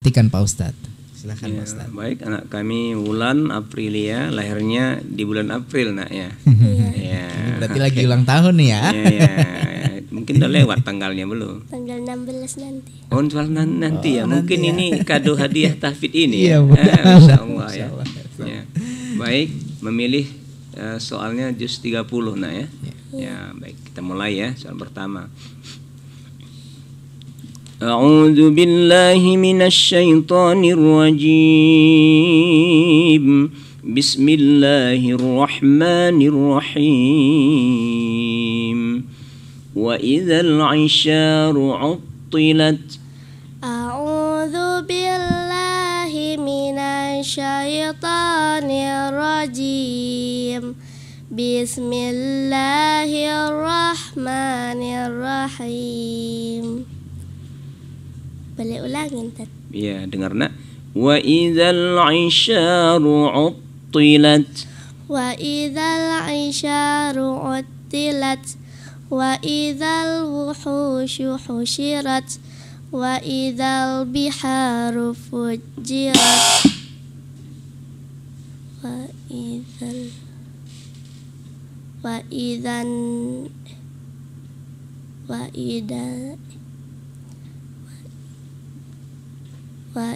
buktikan Pak Ustadz. Silakan Pak Ustadz. Baik, anak kami Wulan Aprilia, lahirnya di bulan April nak ya. Ya. Berarti lagi ulang tahun nih ya. Ya. Mungkin udah lewat tanggalnya belum? Tanggal 16 nanti. Oh, nanti ya. Mungkin nanti ya. ini kado hadiah tahfidz ini Iya, ya. Insyaallah ya. Insyaallah. Ya. Baik, memilih soalnya juz 30 nak ya. Ya, baik. Kita mulai ya soal pertama. A'udzu billahi minasy syaithanir rajim. Bismillahirrahmanirrahim. Wa idzal 'isyaru 'uttilat. A'udzu billahi minasy syaithanir rajim. Bismillahirrahmanirrahim. Boleh ulangin, Tat? Ya, dengar nak. Wa idzal 'isyaru 'uttilat. Wa idzal 'isyaru 'uttilat. Wa idzal wuhusyu husyirat. Wa idzal biharu fujirat. Wa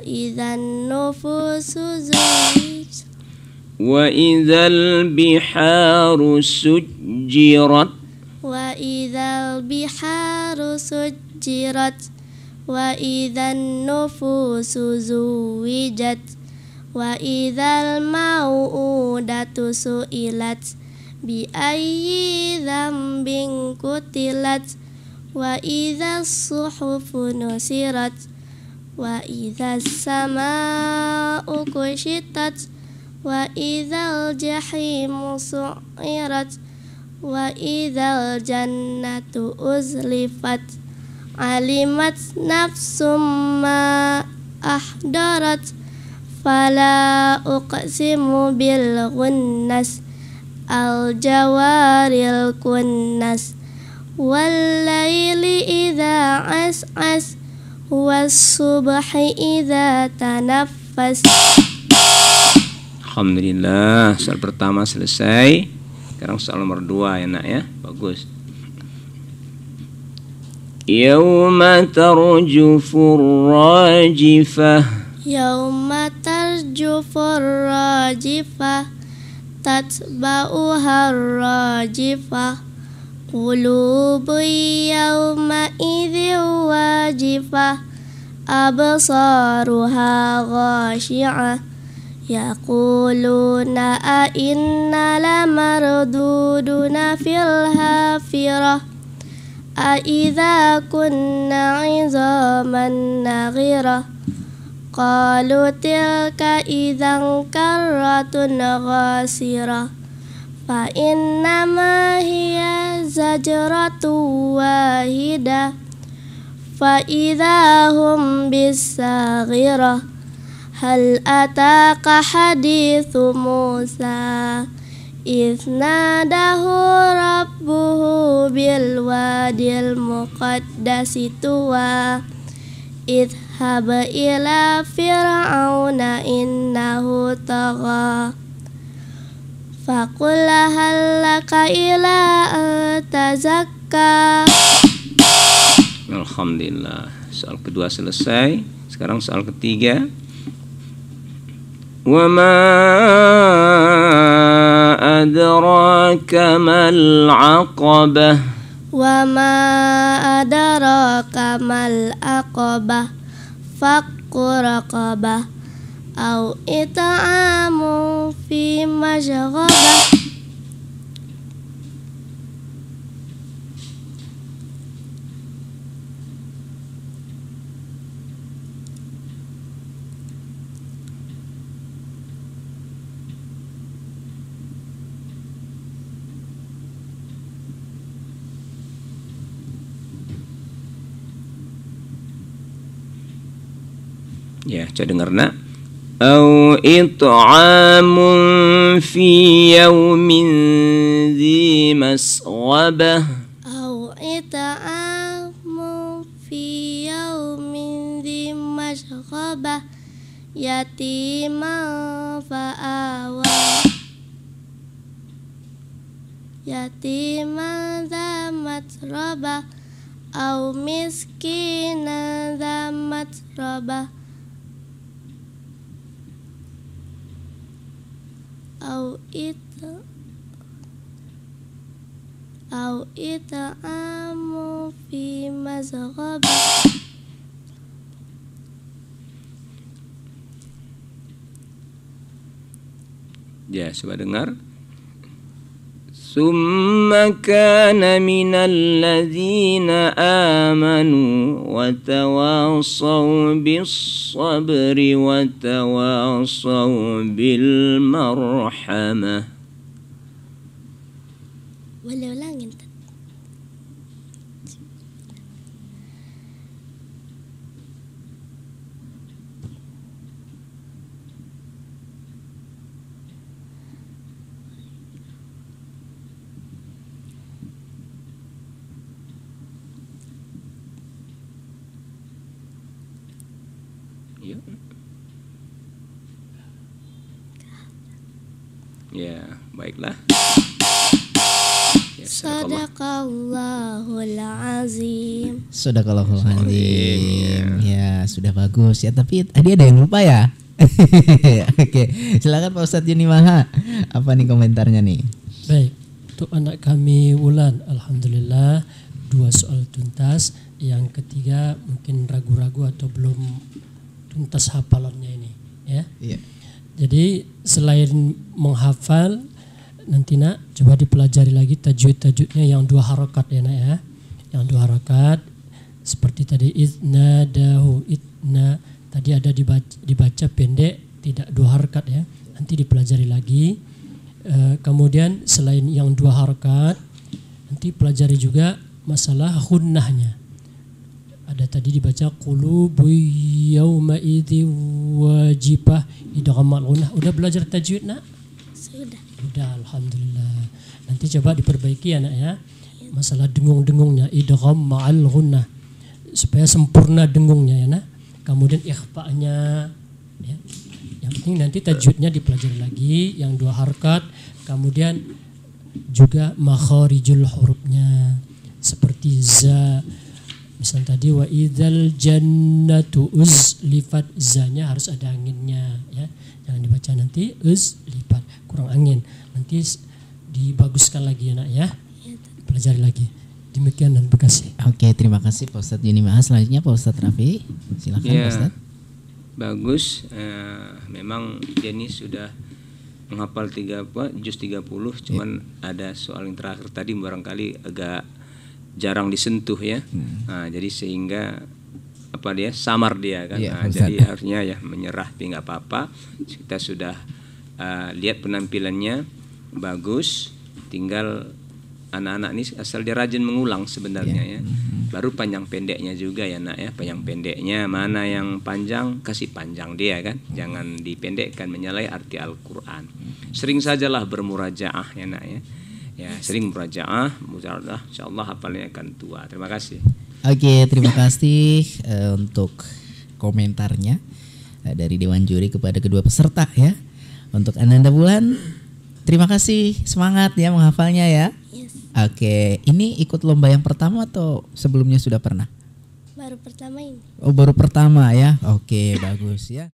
idzal nufusu zuwijat. Wa idzal biharu sujjirat. Wa idzal biharu sujjirat. Wa idzan nufusu zuwijat. Wa idzal mau'udatu su'ilat. Bi ayyi dzambin qutilat. Wa idzas suhufu nusirat. Wa idzas samaa'u kushitat. Wa idzal jahimu su'irat. Wa idzal jannatu uzlifat. Alimat nafsum ma ahdarat. Fala uqsimu bil ghunnas. Al jawaril kunnas. Wal laili idza as'as. Was subhi idza tanaffas. Alhamdulillah, soal pertama selesai. Sekarang soal nomor 2 ya nak ya. Bagus. Yauma tarjufur rajifah. Yauma tarjufur rajifah. Tatba'uha rajifah. Qulubu yawma idhin wajifah. Absaruha ghasyi'ah. Yaquluna a inna lamarduduna fil hafirah. A idza kunna 'idhaman naghirah. Qalu tilka idzan karratun ghasirah. Fa innama hiya zajratu wahidah. Fa idza hum bisaghirah. Hal ataka hadithu Musa. Idh nadahu rabbuhu bil wadil muqaddasi tuwa. Idhhab ila fir'auna innahu tagha. Faqul hal laka ila tazakka. Alhamdulillah, soal kedua selesai. Sekarang soal ketiga. Wa ma adraka mal aqabah. Wa ma adraka mal aqabah. Fakku raqabah. Au it'amu fi masyrabah. Ya, coba dengar nak. Au it'amun fi yaumin dhi masghabah. Au it'amu fi yaumin dhi masghabah. masghabah yatiman fa'awa yatiman dza matrabah au miskinan dza matrabah au it'amu fi masghabah. Ya, coba dengar. Summa kana minal ladzina amanu wa tawassaw bis sabri wa tawassaw bil marhamah. Boleh ulangin? Ya, baiklah. Ya, Sadaqallahul azim. Sadaqallahul azim. Ya, sudah bagus ya, tapi tadi ada yang lupa ya. Oke, silakan Pak Ustadz Yuni Maha. Apa nih komentarnya nih? Baik, untuk anak kami Wulan, alhamdulillah 2 soal tuntas. Yang ketiga mungkin ragu-ragu atau belum tuntas hafalannya ini, ya. Iya. Jadi selain menghafal, nanti nak coba dipelajari lagi tajwid-tajwidnya yang 2 harakat ya nak ya. Yang 2 harakat seperti tadi idnadahu idna, tadi ada dibaca pendek tidak 2 harakat ya. Nanti dipelajari lagi. Kemudian selain yang 2 harakat, nanti pelajari juga masalah gunnahnya. Ada tadi dibaca qulubu yauma idzi wajibah idghamal gunnah. Udah belajar tajwid nak? Sudah, alhamdulillah. Nanti coba diperbaiki ya nak ya. Masalah dengung-dengungnya idgham ma'al gunnah supaya sempurna dengungnya ya nak. Kemudian ikhfa'nya ya. Yang penting nanti tajwidnya dipelajari lagi yang 2 harakat. Kemudian juga makharijul hurufnya seperti za. Misal tadi wa idzal jannatu uzlifat, zanya harus ada anginnya ya. Jangan dibaca nanti uzlifat, kurang angin. Nanti dibaguskan lagi ya nak ya. Pelajari lagi. Demikian dan terima kasih. Oke, terima kasih Pak Ustadz Yuni Maha. Selanjutnya Pak Ustadz Rafi. Silakan Ya, Pak Ustadz. bagus. Memang Jenny sudah menghafal juz 30, cuman ada soal yang terakhir tadi barangkali agak jarang disentuh ya. Nah, jadi sehingga samar dia kan. Iya, Jadi harusnya ya menyerah, tapi nggak apa-apa. Kita sudah lihat penampilannya bagus, tinggal anak-anak ini asal dia rajin mengulang sebenarnya ya. Baru panjang pendeknya juga ya nak ya. Panjang pendeknya mana yang panjang kasih panjang dia kan. Jangan dipendekkan menyalahi arti Al-Qur'an. Sering sajalah bermurajaah ya nak ya. Ya, sering murajaah, insyaallah hafalnya akan tua. Terima kasih. Oke, terima kasih untuk komentarnya dari Dewan Juri kepada kedua peserta ya. Untuk Ananda Bulan, terima kasih, semangat ya menghafalnya ya. Yes. Oke, ini ikut lomba yang pertama atau sebelumnya sudah pernah? Baru pertama ini. Oh, baru pertama ya. Oke, bagus ya.